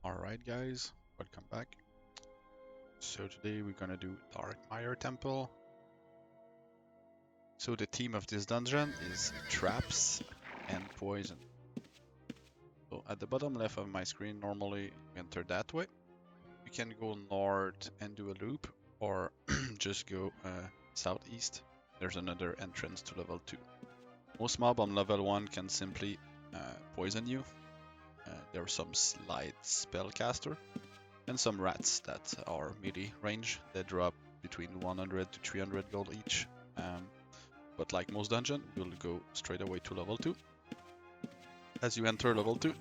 Alright guys, welcome back. So today we're gonna do Darkmire Temple. So the theme of this dungeon is traps and poison. So at the bottom left of my screen, normally you enter that way. You can go north and do a loop, or just go southeast. There's another entrance to level 2. Most mob on level 1 can simply poison you. There are some light spellcaster and some rats that are melee range. They drop between 100 to 300 gold each. But like most dungeon, you'll go straight away to level 2. As you enter level 2,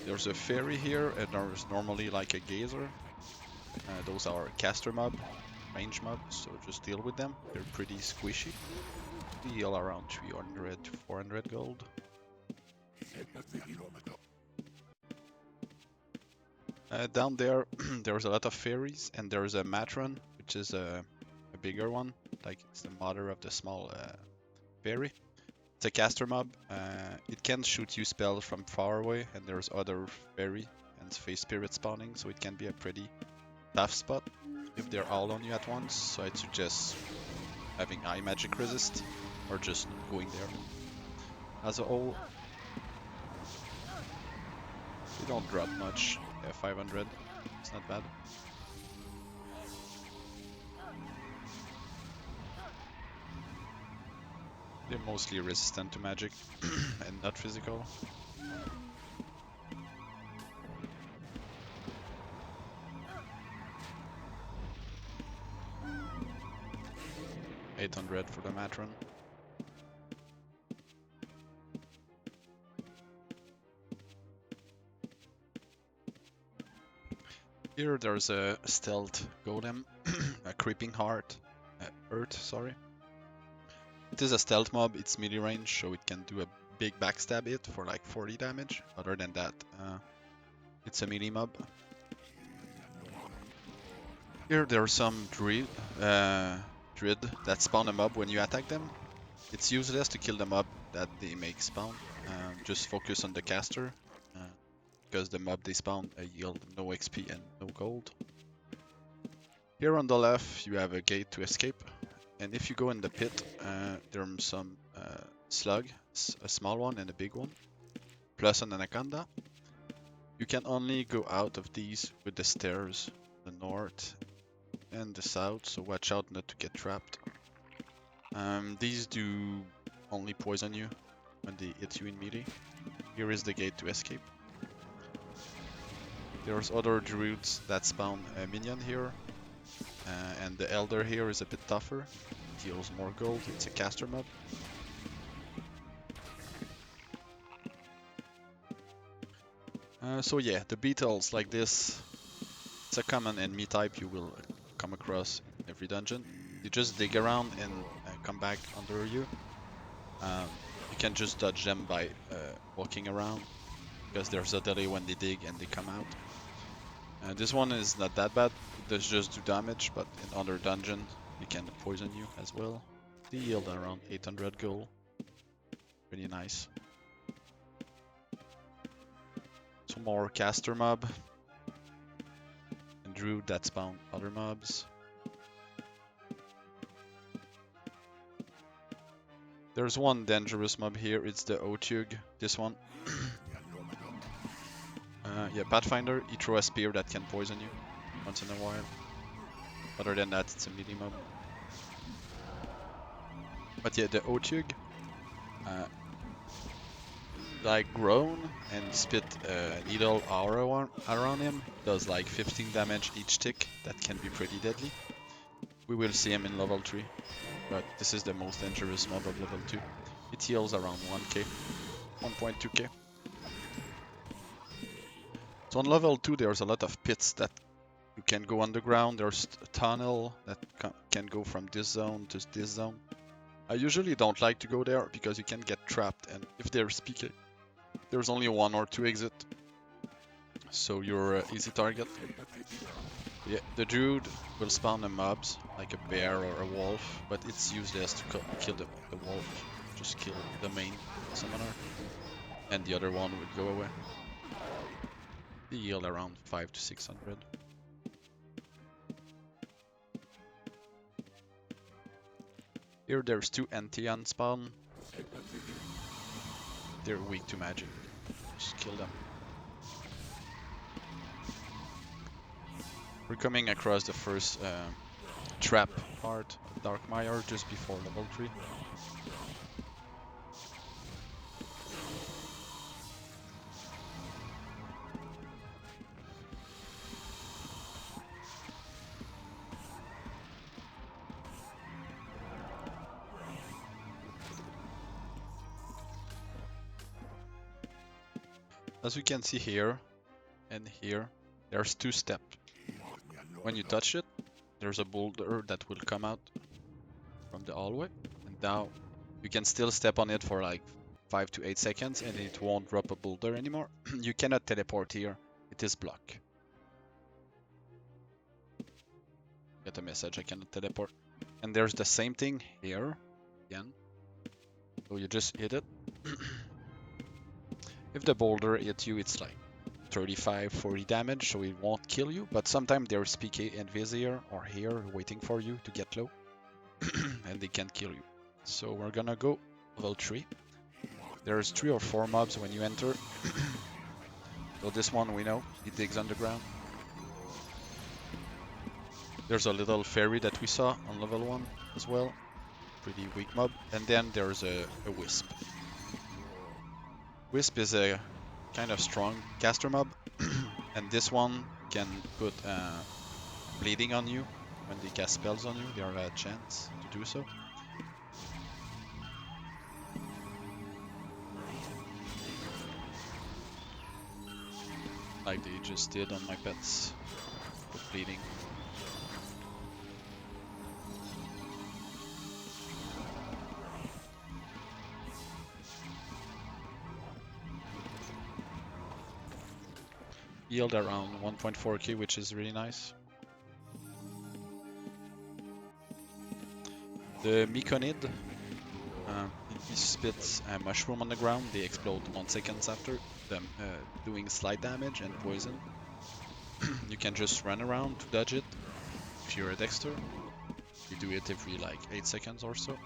there's a fairy here, and there's normally like a gazer. Those are caster mob, range mob, so just deal with them. They're pretty squishy. Deal around 300 to 400 gold. Down there, there's a lot of fairies, and there's a matron, which is a bigger one. Like it's the mother of the small fairy. It's a caster mob. It can shoot you spells from far away, and there's other fairy and face spirit spawning, so it can be a pretty tough spot if they're all on you at once. So I'd suggest having eye magic resist, or just going there. As a whole, they don't drop much. 500, it's not bad. They're mostly resistant to magic and not physical. $800 for the matron. Here there's a stealth golem, a creeping heart, earth, sorry. It is a stealth mob, it's melee range, so it can do a big backstab hit for like 40 damage. Other than that, it's a melee mob. Here there are some druid that spawn a mob when you attack them. It's useless to kill the mob that they make spawn. Just focus on the caster, because the mob they spawn yield no XP and no gold. Here on the left you have a gate to escape, and if you go in the pit, there's some slug, a small one and a big one, plus an anaconda. You can only go out of these with the stairs, the north and the south, so watch out not to get trapped. These do only poison you when they hit you in melee. Here is the gate to escape. There's other druids that spawn a minion here, and the elder here is a bit tougher, deals more gold, it's a caster mob. So yeah, the beetles like this, it's a common enemy type you will come across in every dungeon. You just dig around and come back under you. You can just dodge them by walking around, because there's a delay when they dig and they come out. This one is not that bad, it does just do damage, but in other dungeons it can poison you as well. They yield around 800 gold. Pretty nice. Some more caster mob. And druid that spawn other mobs. There's one dangerous mob here, it's the Otyug, this one. Yeah, Pathfinder, he throws a spear that can poison you once in a while. Other than that, it's a melee mob. But yeah, the Otyug, like groan and spit needle aura around him, does like 15 damage each tick. That can be pretty deadly. We will see him in level 3, but this is the most dangerous mob of level 2. It heals around 1k, 1.2k. So on level 2 there's a lot of pits that you can go underground. There's a tunnel that can go from this zone to this zone. I usually don't like to go there because you can get trapped, and if they're speaking, there's only 1 or 2 exits, so you're an easy target. Yeah, the druid will spawn the mobs, like a bear or a wolf, but it's useless to kill the wolf. Just kill the main summoner, and the other one will go away. They yield around 5 to 600. Here there's 2 NT on spawn. They're weak to magic. Just kill them. We're coming across the first trap part of Darkmire just before level 3. As we can see here and here, there's 2 steps. When you touch it, there's a boulder that will come out from the hallway, and now you can still step on it for like 5 to 8 seconds and it won't drop a boulder anymore. You cannot teleport here, it is blocked. Get a message, I cannot teleport. And there's the same thing here, again. So you just hit it. If the boulder hits you, it's like 35-40 damage, so it won't kill you, but sometimes there's PK and Viz here or here waiting for you to get low, and they can kill you. So we're gonna go level 3. There's 3 or 4 mobs when you enter. So this one we know, he digs underground. There's a little fairy that we saw on level 1 as well, pretty weak mob, and then there's a wisp. Wisp is a kind of strong caster mob, and this one can put bleeding on you when they cast spells on you. They have a chance to do so. Like they just did on my pets, put bleeding. Yield around 1.4k, which is really nice. The Myconid, he spits a mushroom on the ground. They explode 1 second after them, doing slight damage and poison. You can just run around to dodge it if you're a Dexter. You do it every like 8 seconds or so.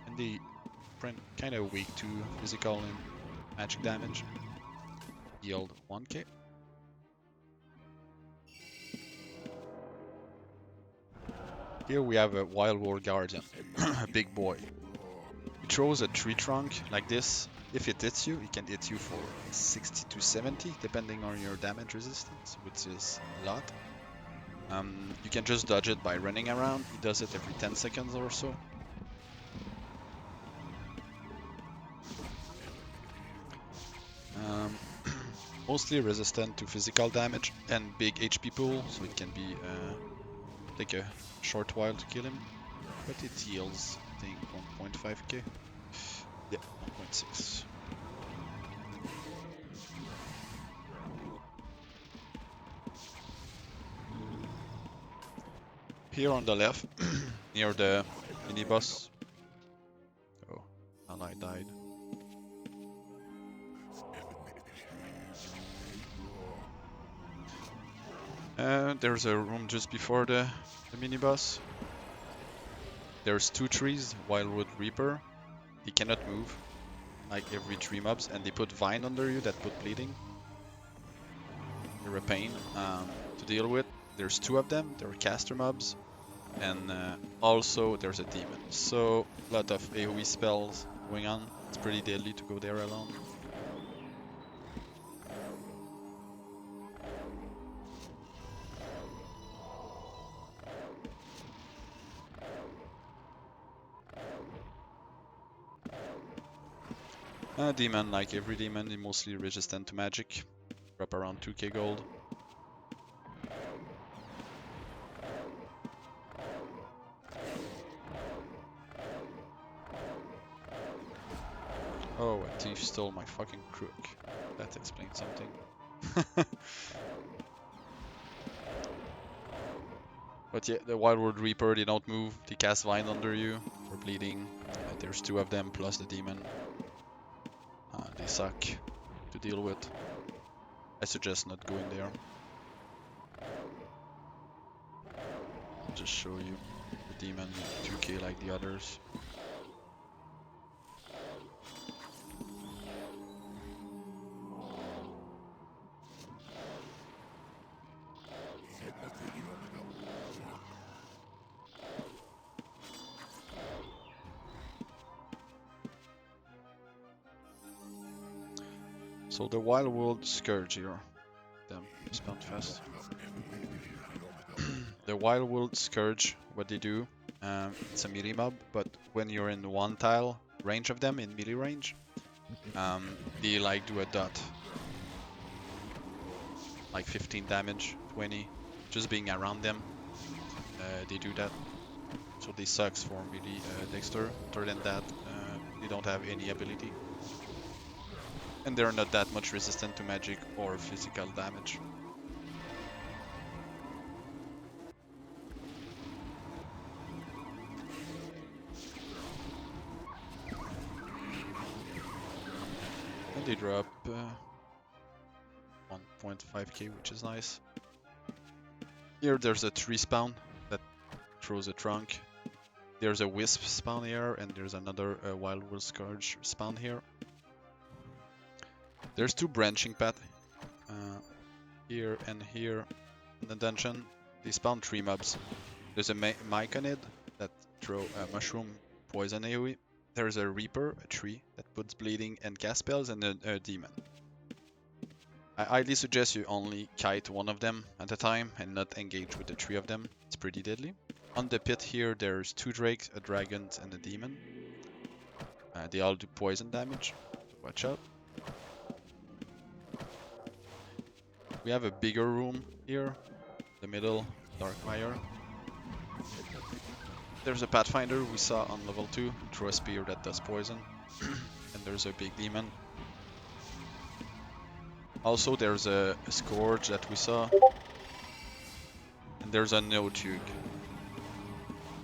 And they kind of weak to physical and magic damage. Yield 1k. Here we have a Wild War Guardian, a big boy. He throws a tree trunk like this. If it hits you, it can hit you for 60 to 70, depending on your damage resistance, which is a lot. You can just dodge it by running around. He does it every 10 seconds or so. Mostly resistant to physical damage and big HP pool, so it can be take a short while to kill him, but it yields, I think, 1.5k. Yeah, 1.6. Here on the left, near the mini boss. Oh, ally died. There's a room just before the mini boss. There's 2 trees, Wildwood Reaper. He cannot move, like every 3 mobs, and they put vine under you that put bleeding. They're a pain to deal with. There's 2 of them, they're caster mobs, and also there's a demon. So a lot of AoE spells going on. It's pretty deadly to go there alone. Demon, like every demon, is mostly resistant to magic. Drop around 2k gold. Oh, a thief stole my fucking crook. That explains something. But yeah, the Wildwood Reaper, they don't move. They cast Vine under you for bleeding. There's 2 of them plus the demon. They suck to deal with. I suggest not going there. I'll just show you the demon with 2k like the others. So the Wild World Scourge here. Damn, spawned fast. The Wild World Scourge, what they do, it's a melee mob, but when you're in one tile range of them, in melee range, they like do a dot. Like 15 damage, 20, just being around them, they do that. So they sucks for melee Dexter. Other than that, they don't have any ability. And they're not that much resistant to magic or physical damage. And they drop 1.5k, which is nice. Here there's a tree spawn that throws a trunk. There's a wisp spawn here, and there's another Wild World Scourge spawn here. There's two branching paths, here and here in the dungeon. They spawn 3 mobs. There's a Myconid that throw a mushroom poison AoE. There's a Reaper, a tree that puts bleeding and cast spells, and a demon. I highly suggest you only kite one of them at a time and not engage with the 3 of them. It's pretty deadly. On the pit here, there's 2 drakes, a dragon, and a demon. They all do poison damage, so watch out. We have a bigger room here, the middle, Darkmire. There's a Pathfinder we saw on level 2, throw a spear that does poison. And there's a big demon. Also there's a Scourge that we saw. And there's a no-tug.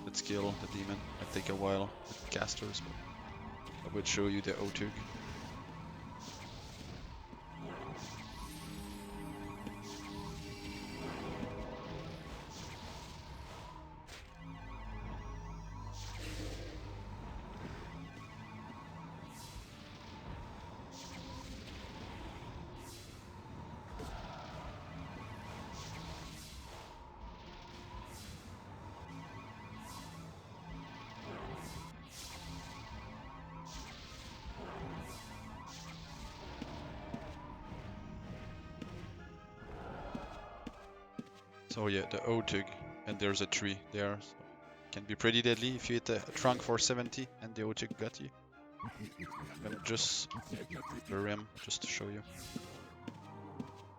Let's kill the demon. It'll take a while with casters, but I would show you the O-tug. So yeah, the O-tug, and there's a tree there. So it can be pretty deadly if you hit a trunk for 70 and the O-tug got you. I'm gonna just blur him just to show you.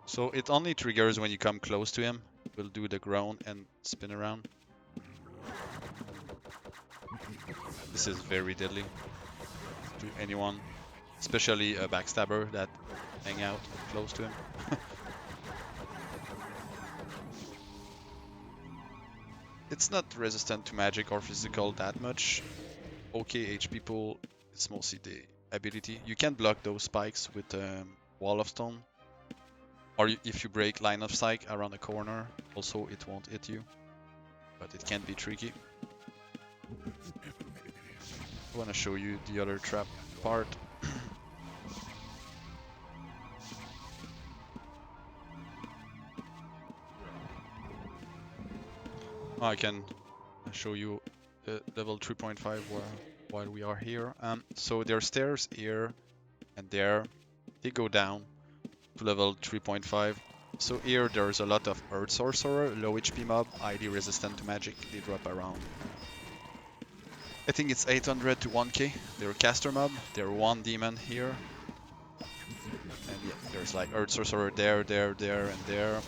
So it only triggers when you come close to him. We'll do the groan and spin around. This is very deadly to anyone, especially a backstabber that hang out close to him. It's not resistant to magic or physical that much. Okay, HP pool, it's mostly the ability. You can block those spikes with Wall of Stone. Or if you break line of sight around a corner, also it won't hit you. But it can be tricky. I want to show you the other trap part. I can show you level 3.5 while we are here. So there are stairs here and there. They go down to level 3.5. So here there's a lot of Earth Sorcerer, low HP mob, highly resistant to magic. They drop around. I think it's 800 to 1k. They're a caster mob. They're 1 demon here. And yeah, there's like Earth Sorcerer there, there, there, and there.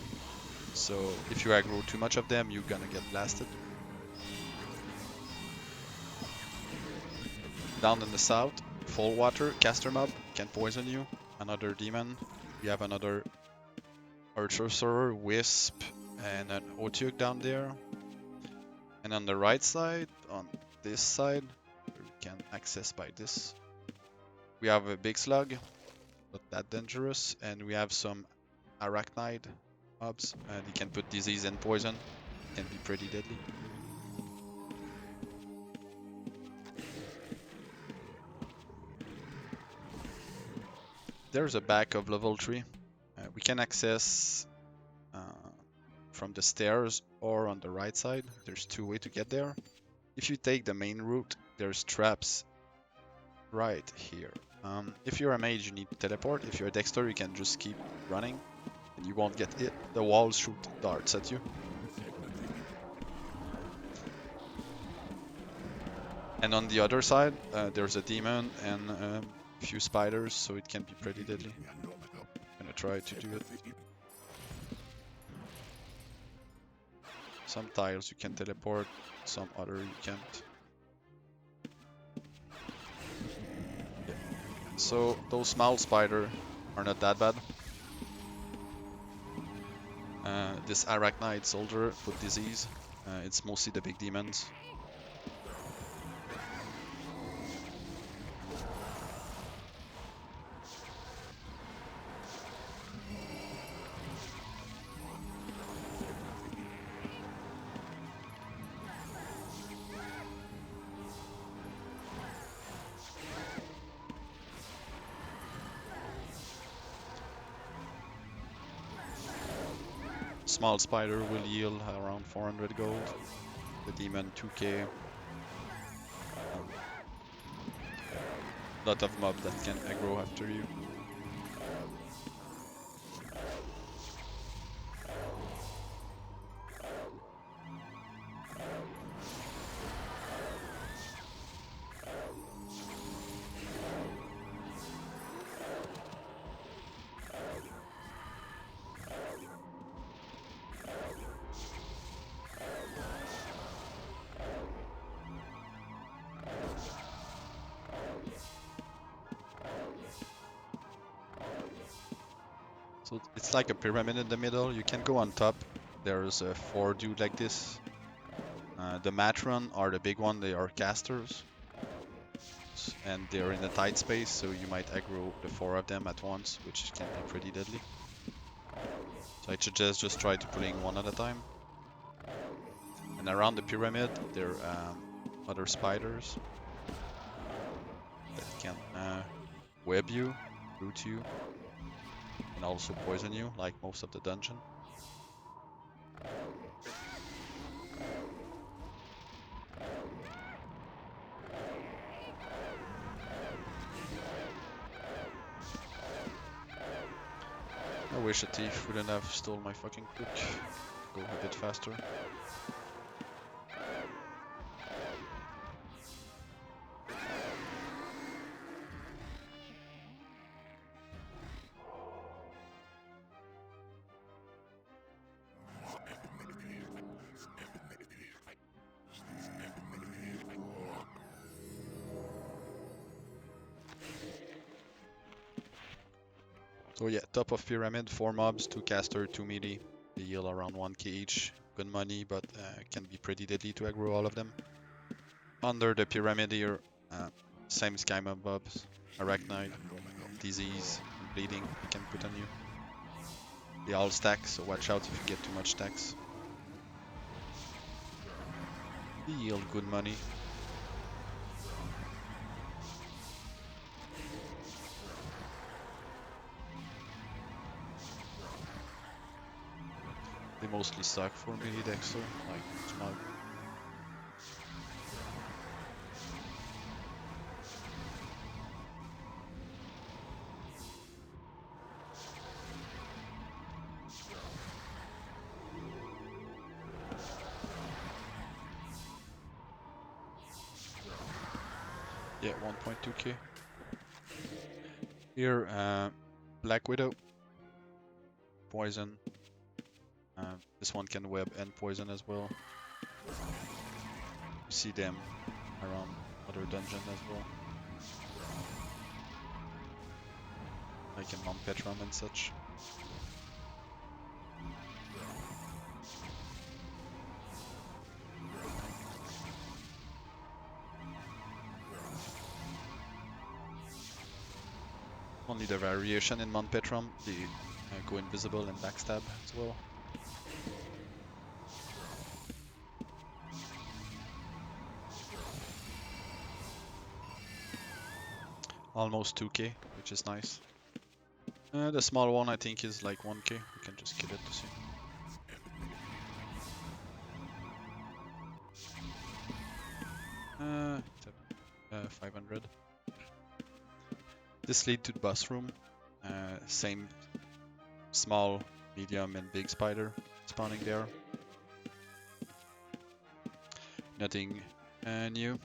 So if you aggro too much of them, you're gonna get blasted. Down in the south, Full Water, caster mob, can poison you. Another demon. We have another Earth Sorcerer, Wisp, and an O-tug down there. And on the right side, on this side, we can access by this. We have a big slug, not that dangerous, and we have some arachnid mobs, and you can put disease and poison. Can be pretty deadly. There's a back of level 3. We can access from the stairs or on the right side. There's two ways to get there. If you take the main route, there's traps right here. If you're a mage, you need to teleport. If you're a dexter, you can just keep running and you won't get hit. The walls shoot darts at you. And on the other side, there's a demon and a few spiders, so it can be pretty deadly. I'm gonna try to do it. Some tiles you can teleport, some other you can't. Yeah. So those small spiders are not that bad. This arachnid soldier put disease. It's mostly the big demons. Small spider will yield around 400 gold. The demon 2k. Lot of mob that can aggro after you. So it's like a pyramid in the middle. You can go on top. There's 4 dudes like this. The matron are the big one. They are casters. And they're in a tight space, so you might aggro the 4 of them at once, which can be pretty deadly. So I suggest just try to pulling one at a time. And around the pyramid, there are other spiders that can web you, root you, and also poison you, like most of the dungeon. I wish a thief wouldn't have stole my fucking cook. Go a bit faster. So yeah, top of pyramid, 4 mobs, 2 caster, 2 melee. They heal around 1k each. Good money, but can be pretty deadly to aggro all of them. Under the pyramid here, same kind of mobs. Arachnid, disease, and bleeding you can put on you. They all stack, so watch out if you get too much stacks. They yield good money. They mostly suck for melee dexter, like Smug. Yeah, 1.2k. Here, Black Widow. Poison. This one can web and poison as well. You see them around other dungeons as well. Like in Mount Petram and such. Only the variation in Mount Petram, the go invisible and backstab as well. Almost 2k, which is nice. The small one I think is like 1k. We can just kill it to see. 500. This leads to the boss room. Same small, medium, and big spider spawning there. Nothing new.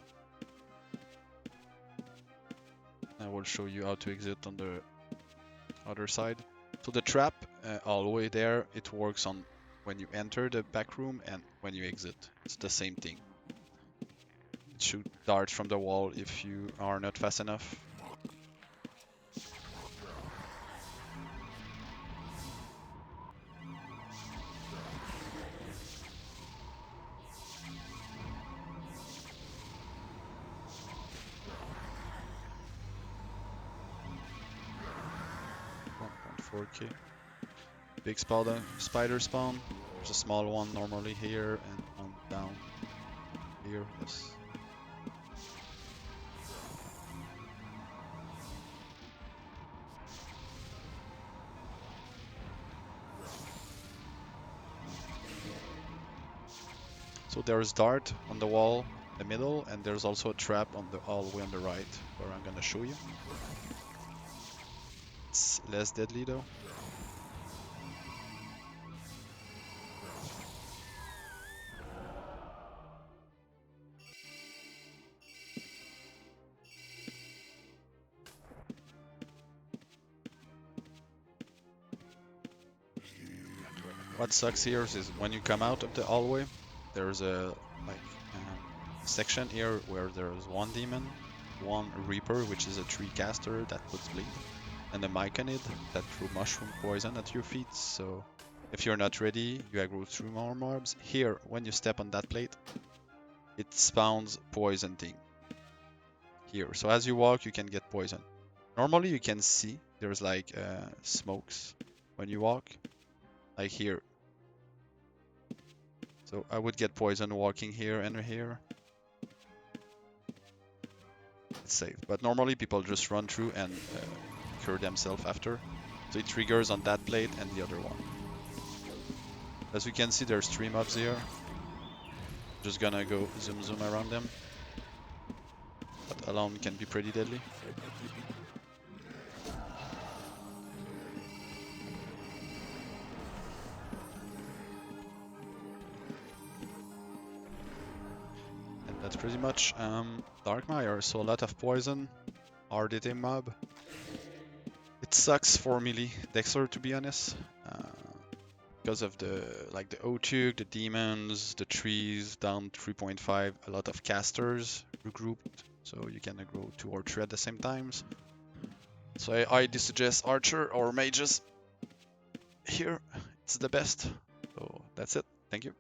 I will show you how to exit on the other side. So the trap all the way there, it works on when you enter the back room and when you exit. It's the same thing. It shoots darts from the wall if you are not fast enough. .4k. Big spider spawn. There's a small one normally here and one down here. Yes. So there's dart on the wall in the middle, and there's also a trap on the all the way on the right, where I'm gonna show you. It's less deadly though. What sucks here is when you come out of the hallway, there's a section here where there's one demon, one reaper, which is a tree caster that puts bleed, and a myconid that throws mushroom poison at your feet. So if you're not ready, you aggro through more mobs. Here, when you step on that plate, it spawns poison thing here. So as you walk, you can get poison. Normally you can see there's like smokes when you walk, like here. So I would get poison walking here and here. It's safe, but normally people just run through and cure themselves after. So it triggers on that plate and the other one. As you can see, there's 3 mobs here. Just gonna go zoom around them. But alone can be pretty deadly. And that's pretty much Darkmire. So a lot of poison, RDT mob. It sucks for melee Dexter, to be honest. Because of the Otyugh, the demons, the trees down 3.5, a lot of casters regrouped, so you can aggro 2 or 3 at the same times. So I suggest archer or mages here. It's the best. So that's it. Thank you.